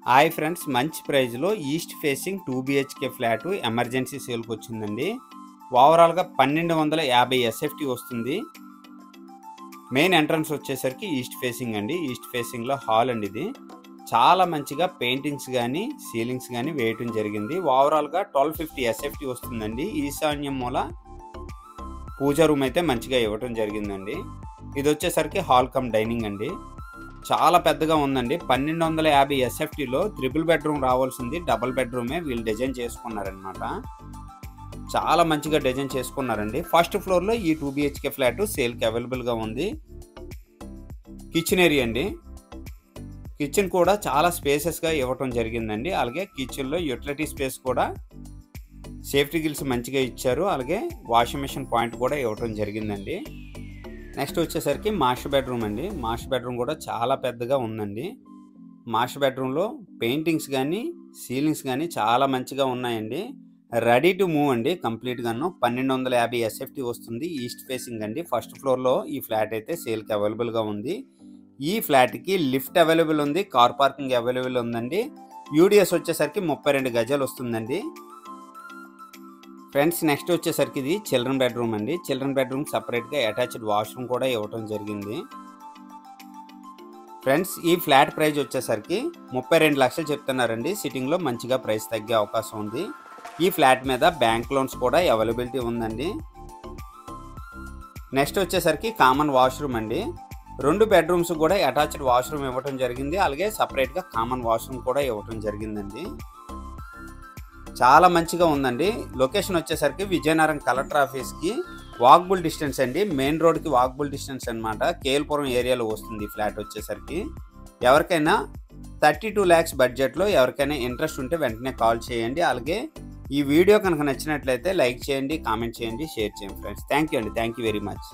Hi friends, మంచి ప్రైజ్లో east facing 2 BHK flat emergency సేల్కి వచ్చిందండి. ఓవరాల్గా 1250 SFT వస్తుంది. మెయిన్ ఎంట్రన్స్ వచ్చేసరికి ఈస్ట్ ఫేసింగ్ అండి. ఈస్ట్ ఫేసింగ్లో హాల్ అండి. ఇది చాలా మంచిగా పెయింటింగ్స్ కానీ సీలింగ్స్ కానీ వేయటం జరిగింది. ఓవరాల్గా 1250 SFT వస్తుందండి. ఈశాన్యం మూల పూజా రూమ్ అయితే మంచిగా ఇవ్వటం జరిగిందండి. ఇది వచ్చేసరికి హాల్ కమ్ డైనింగ్ అండి. చాలా పెద్దగా ఉందండి. 1250 SFTలో 3 బెడ్రూమ్ రావాల్సింది డబుల్ బెడ్రూమే వీళ్ళు డిజైన్ చేసుకున్నారనమాట. చాలా మంచిగా డిజైన్ చేసుకున్నారండి. ఫస్ట్ ఫ్లోర్లో ఈ 2 BHK ఫ్లాట్ సేల్కి అవైలబుల్గా ఉంది. కిచెన్ ఏరియా అండి. కిచెన్ కూడా చాలా స్పేసెస్గా ఇవ్వటం జరిగిందండి. అలాగే కిచెన్లో యూటిలిటీ స్పేస్ కూడా సేఫ్టీ గిల్స్ మంచిగా ఇచ్చారు. అలాగే వాషింగ్ మెషిన్ పాయింట్ కూడా ఇవ్వటం జరిగిందండి. నెక్స్ట్ వచ్చేసరికి మాస్టర్ బెడ్రూమ్ అండి. మాస్టర్ బెడ్రూమ్ కూడా చాలా పెద్దగా ఉందండి. మాస్టర్ బెడ్రూమ్లో పెయింటింగ్స్ కానీ సీలింగ్స్ కానీ చాలా మంచిగా ఉన్నాయండి. రెడీ టు మూవ్ అండి. కంప్లీట్గాను 1250 SFT వస్తుంది. ఈస్ట్ ఫేసింగ్ అండి. ఫస్ట్ ఫ్లోర్లో ఈ ఫ్లాట్ అయితే సేల్కి అవైలబుల్గా ఉంది. ఈ ఫ్లాట్కి లిఫ్ట్ అవైలబుల్ ఉంది, కార్ పార్కింగ్ అవైలబుల్ ఉందండి. యూడిఎస్ వచ్చేసరికి 32 గజాలు వస్తుందండి. ఫ్రెండ్స్, నెక్స్ట్ వచ్చేసరికి ఇది చిల్డ్రన్ బెడ్రూమ్ అండి. చిల్డ్రన్ బెడ్రూమ్ సపరేట్గా అటాచ్డ్ వాష్రూమ్ కూడా ఇవ్వటం జరిగింది. ఫ్రెండ్స్, ఈ ఫ్లాట్ ప్రైస్ వచ్చేసరికి 32 లక్షలు చెప్తున్నారండి. సిట్టింగ్లో మంచిగా ప్రైస్ తగ్గే అవకాశం ఉంది. ఈ ఫ్లాట్ మీద బ్యాంక్ లోన్స్ కూడా అవైలబిలిటీ ఉందండి. నెక్స్ట్ వచ్చేసరికి కామన్ వాష్రూమ్ అండి. 2 బెడ్రూమ్స్ కూడా అటాచ్డ్ వాష్రూమ్ ఇవ్వటం జరిగింది. అలాగే సపరేట్గా కామన్ వాష్రూమ్ కూడా ఇవ్వటం జరిగిందండి. చాలా మంచిగా ఉందండి. లొకేషన్ వచ్చేసరికి విజయనగరం కలెక్టర్ ఆఫీస్కి వాకబుల్ డిస్టెన్స్ అండి. మెయిన్ రోడ్కి వాకబుల్ డిస్టెన్స్ అనమాట. కేఎల్పురం ఏరియాలో వస్తుంది ఫ్లాట్ వచ్చేసరికి. ఎవరికైనా 32 lakhs బడ్జెట్లో ఎవరికైనా ఇంట్రెస్ట్ ఉంటే వెంటనే కాల్ చేయండి. అలాగే ఈ వీడియో కనుక నచ్చినట్లయితే లైక్ చేయండి, కామెంట్ చేయండి, షేర్ చేయండి ఫ్రెండ్స్. థ్యాంక్ యూ అండి. Thank you very much.